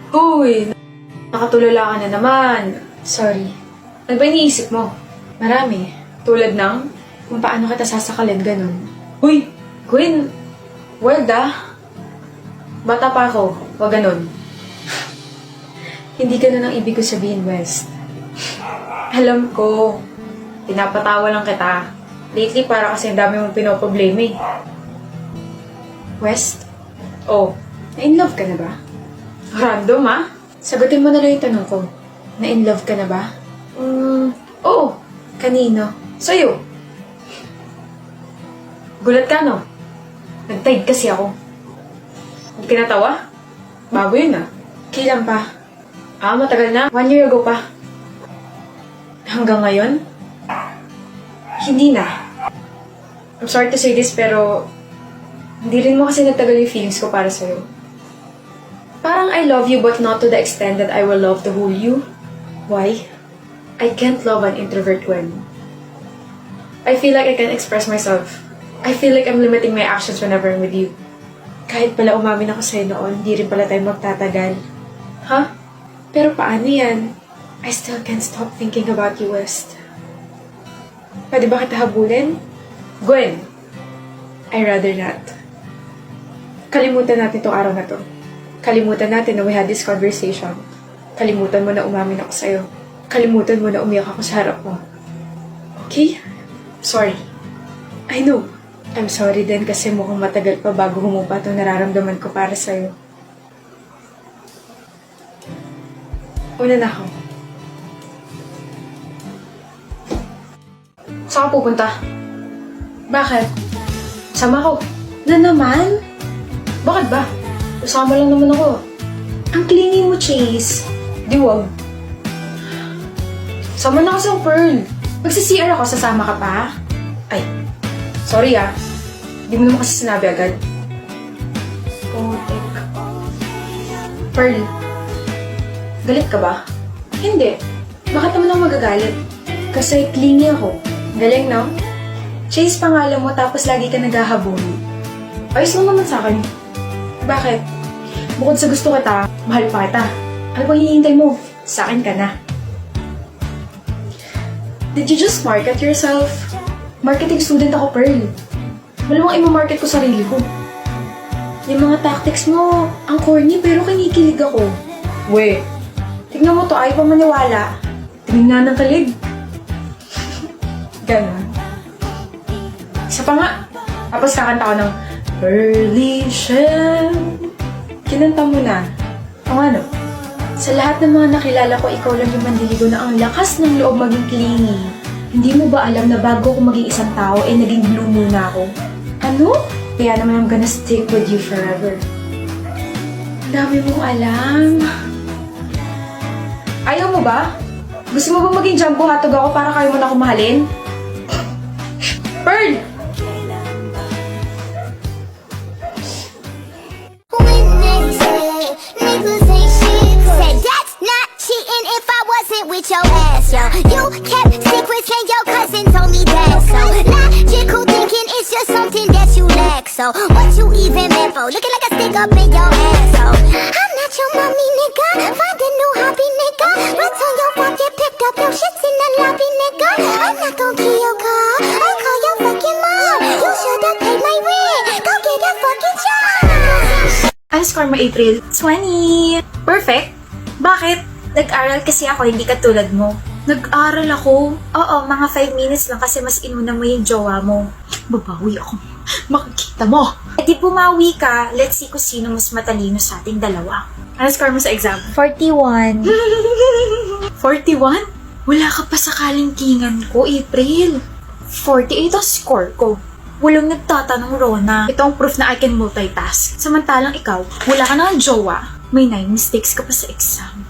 Uy, nakatulala ka na naman. Sorry. Ano ba iniisip mo? Marami. Tulad ng? Kung paano kita sasakalin, ganun. Uy, Gwen, wild ah. Bata pa ako, wag ganun. Hindi ganun ang ibig ko sabihin, West. Alam ko, pinapatawa lang kita. Lately, para kasi ang dami mong pinoproblema eh. West, Oh, na-in love ka na ba? random ah. Sagutin mo na lang yung tanong ko. Na-in love ka na ba? Oo, Kanino? sa'yo. Gulat ka no? Nag-tide kasi ako. Hindi ka natawa? Bago yun ah. Kailan pa? Matagal na. 1 year ago pa? Hanggang ngayon? Hindi na. I'm sorry to say this pero hindi rin mo kasi nagtagal yung feelings ko para sa'yo. Parang I love you but not to the extent that I will love to hold you. Why? I can't love an introvert when I feel like I can't express myself. I feel like I'm limiting my actions whenever I'm with you. Kahit pala umamin ako sa'yo noon, hindi rin pala tayo magtatagal. Huh? Pero paano yan? I still can't stop thinking about you, West. Pwede ba kita habulin? Gwen, I'd rather not. Kalimutan natin tong araw na to. Kalimutan natin na we had this conversation. Kalimutan mo na umamin ako sa'yo. Kalimutan mo na umiyak ako sa harap mo. Okay? sorry. I know. I'm sorry din kasi mukhang matagal pa bago humupa itong nararamdaman ko para sa'yo. Una na ako. Saan ka pupunta? Bakit? Sama ko. Na naman? Bakit ba? Kasama lang naman ako. Ang clingy mo, Chase. Di wag. Sama na kasi ang Pearl. Magsi-CR ako, sasama ka pa? Ay, sorry ah. Di mo naman kasi sinabi agad. Putik. Pearl, galit ka ba? Hindi. Bakit naman ako magagalit? Kasi clingy ako. Galing, no? Chase pangalan mo tapos lagi ka naghahabol. Ayos lang naman sa akin. Bakit? Bukod sa gusto kita, mahal pa kita. Ano bang hinihintay mo? Sa akin ka na. Did you just market yourself? Marketing student ako, Pearl. Malamang i-market ko sarili ko. Yung mga tactics mo, ang corny pero kinikilig ako. We, Tignan mo to, ayaw pa maniwala. tingnan ng kalig. Ganon. Isa pa nga. Tapos kakanta ko ng Pearly Shell. Kinanta mo na. O ano? Sa lahat ng mga nakilala ko, ikaw lang yung mandiligo na ang lakas ng loob maging clingy. Hindi mo ba alam na bago ko maging isang tao, naging blue muna ako? Ano? Kaya naman I'm gonna stick with you forever. Ang dami mong alam. Ayaw mo ba? Gusto mo bang maging jumbo hotdog ako para kayo mo na akong mahalin? Pearl! When they say niggas ain't shit, said that's not cheating if I wasn't with your ass, yo. You kept secrets and your cousin told me that, so logical thinking is just something that you lack. So what you even meant for? Looking like a stick up in your ass, so I'm not your mommy, nigga. Find a new hobby, nigga. Rats on your phone, get picked up, your shit's in the lobby, nigga. I'm not gon' kill your car. I'll call your fucking mom. You should've paid my rent. Go get a fucking job. Ano score mo, April? 20! Perfect? Bakit? Nag-aral kasi ako, hindi katulad mo. Nag-aral ako. Oo, mga 5 minutes lang kasi mas inuna mo yung jowa mo. Babawi ako. Makikita mo. E di pumawi ka, let's see kung sino mas matalino sa ating dalawa. Ano score mo sa exam? 41. 41? Wala ka pa sa kalingkingan ko, April. 48 ang score ko. Walang nagtatanong, Rona. Ito ang proof na I can multitask. Samantalang ikaw, wala ka na ng jowa. May 9 mistakes ka pa sa exam.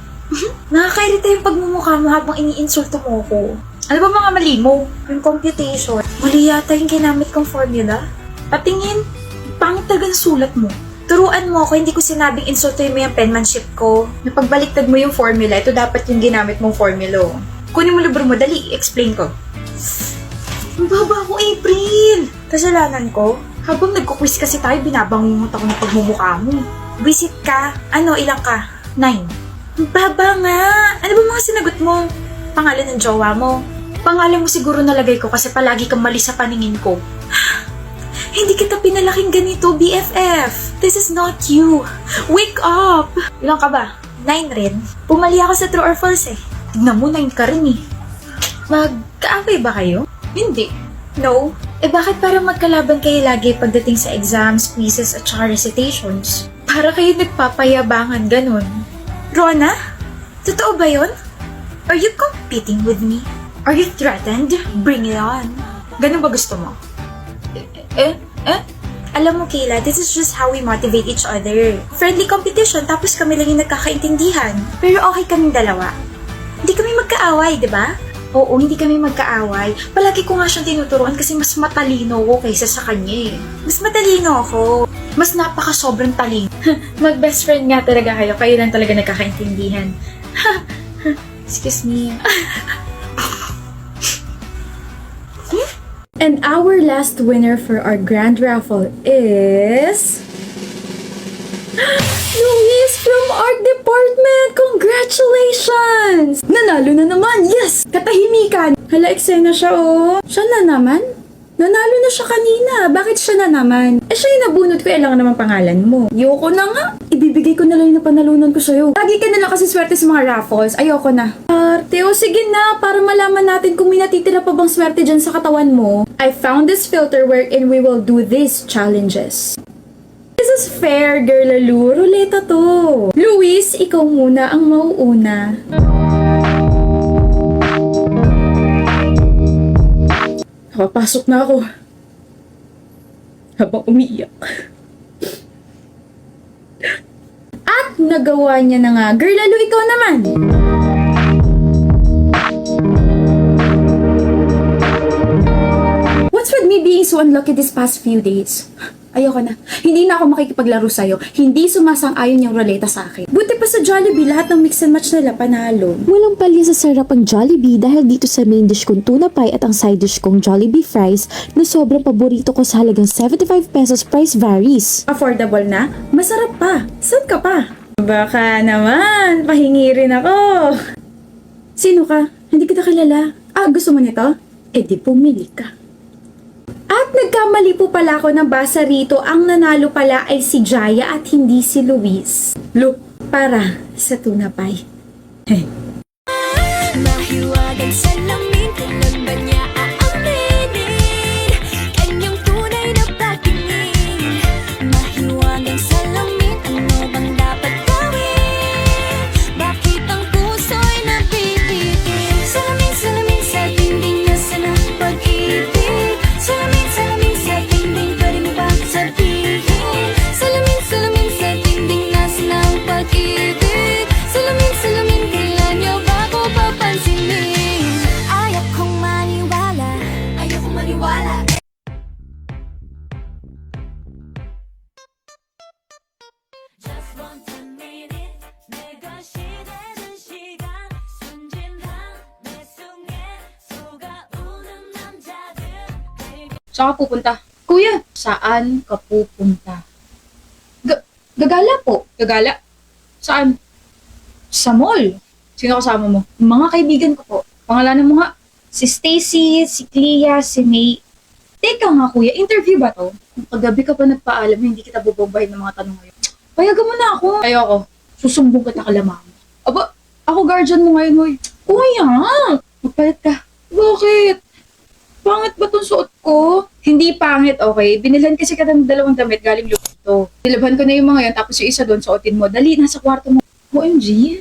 Nakakairita yung pagmumukha mo habang iniinsulto mo ko. Ano ba mga mali mo? Yung computation, mali yata yung ginamit kong formula. Patingin. Pangit talaga ng sulat mo. Turuan mo ako, hindi ko sinabing insultuin mo yung penmanship ko. Napagbaliktad mo yung formula, ito dapat yung ginamit mong formula. Kunin mo libro mo, dali, explain ko. Ang baba ko, April! Kasalanan ko? Habang nagkukwis kasi tayo, binabangungot ako ng pagmumukha mo. Visit ka? Ano, ilang ka? 9. Baba nga! Ano ba mga sinagot mo? Pangalan ng jowa mo? Pangalan mo siguro nalagay ko kasi palagi kang mali sa paningin ko. Hindi kita pinalaking ganito, BFF. This is not you. Wake up! Ilang ka ba? 9 rin. Pumali ako sa true or false eh. Tignan mo, 9 ka rin eh. Magkaaway ba kayo? Hindi. No? Eh bakit parang magkalaban kayo lagi pagdating sa exams, quizzes at saka recitations? Para kayo nagpapayabangan ganun. Rona? Totoo ba yun? Are you competing with me? Are you threatened? Bring it on. Ganun ba gusto mo? Alam mo, Kayla, this is just how we motivate each other. Friendly competition, tapos kami lang yung nagkakaintindihan. Pero okay kaming dalawa. Hindi kami magkaaway, di ba? Oo, hindi kami magkaaway. Palagi ko nga siyang tinuturuan kasi mas matalino ako kaysa sa kanya eh. Mas matalino ako. Mas napaka-sobrang talino. Mag-best friend nga talaga kayo. Kayo lang talaga nagkakaintindihan. Excuse me. And our last winner for our grand raffle is... Luis from Art Department! Congratulations! Nanalo na naman! Yes! Katahimikan! Hala, eksena siya oh. Siya na naman? Nanalo na siya kanina. Bakit siya na naman? Eh siya yung nabunot ko, lang naman pangalan mo. Yoko na nga. Ibibigay ko na lang yung panalunan ko sa'yo. Lagi ka na lang kasi swerte sa mga raffles. Ayoko na. Arte, o sige na. Para malaman natin kung may natitira pa bang swerte dyan sa katawan mo. I found this filter wherein we will do these challenges. This is fair, girl Lalu. Ruleta to. Luis, ikaw muna ang mauuna. Papasok na ako. Habang umiiyak. At nagawa niya na nga. Girl Lalu, ikaw naman. What's with me being so unlucky these past few days? Ayoko na. Hindi na ako makikipaglaro sa'yo. Hindi sumasang-ayon yung ruleta sa akin. Buti pa sa Jollibee, lahat ng mix and match nila panalo. Walang palya sa sarap ang Jollibee dahil dito sa main dish kong tuna pie at ang side dish kong Jollibee fries na sobrang paborito ko sa halagang 75 pesos price varies. Affordable na? Masarap pa. Saan ka pa? Baka naman, pahingi rin ako. Sino ka? Hindi kita kilala. Gusto mo nito? Eh di pumili ka. At nagkamali po pala ako ng basa rito. Ang nanalo pala ay si Jaya at hindi si Luis. Look, para sa tuna pie. Mahiwagang salamin, kailan ba niya aaminin? Kanyang tunay na patingin. Mahiwagang salamin, ano bang dapat gawin? Bakit ang puso'y napipitin? Salamin, salamin sa dingding niya sa ng pag-ibig. Salamin, salamin sa dingding, pwede mo bang sabihin? Salamin, salamin sa dingding, nasa ng pag-ibig. Salamin, salamin, kailan niyo ba ko papansinin? Ayaw kong maniwala. Ayaw kong maniwala. Just want a minute. 내가 시대는 시간. 순진한 내 속에 속아오는 남자들. Saan ka pupunta? Kuya, saan ka pupunta? Gagala po. Gagala? Saan? Sa mall. Sino kasama mo? Mga kaibigan ko po. Pangalanan mo nga. Si Stacy, si Clea, si May. Teka nga kuya, interview ba to? Kung kagabi ka pa nagpaalam, hindi kita bubombahin ng mga tanong ngayon. Payagan mo na ako. Ayoko. Susumbong kita kalamang. Aba, ako guardian mo ngayon, hoy. Kuya, magpalit ka. Bakit? Pangit ba tong suot ko? Hindi pangit, okay? Binilhan kasi ka ng 2 damit galing Lupito. Nilabhan ko na yung mga yan, tapos yung isa doon, suotin mo. Dali, nasa kwarto mo. OMG.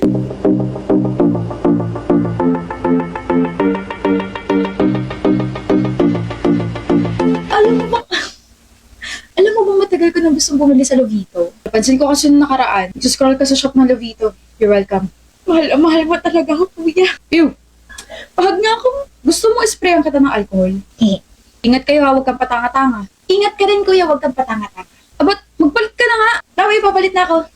Alam mo ba matagal ko nang gustong bumili sa Lovito? Napansin ko kasi nung nakaraan, scroll ka sa shop ng Lovito. You're welcome. Mahal mo talaga ako, kuya. Ew. Pahag nga ako. Gusto mo isprayan kita ng alcohol? Ingat kayo ha, huwag kang patanga-tanga. Ingat ka rin kuya, huwag kang patanga-tanga. Abat, magpalit ka na nga. Tawag, papalit na ako.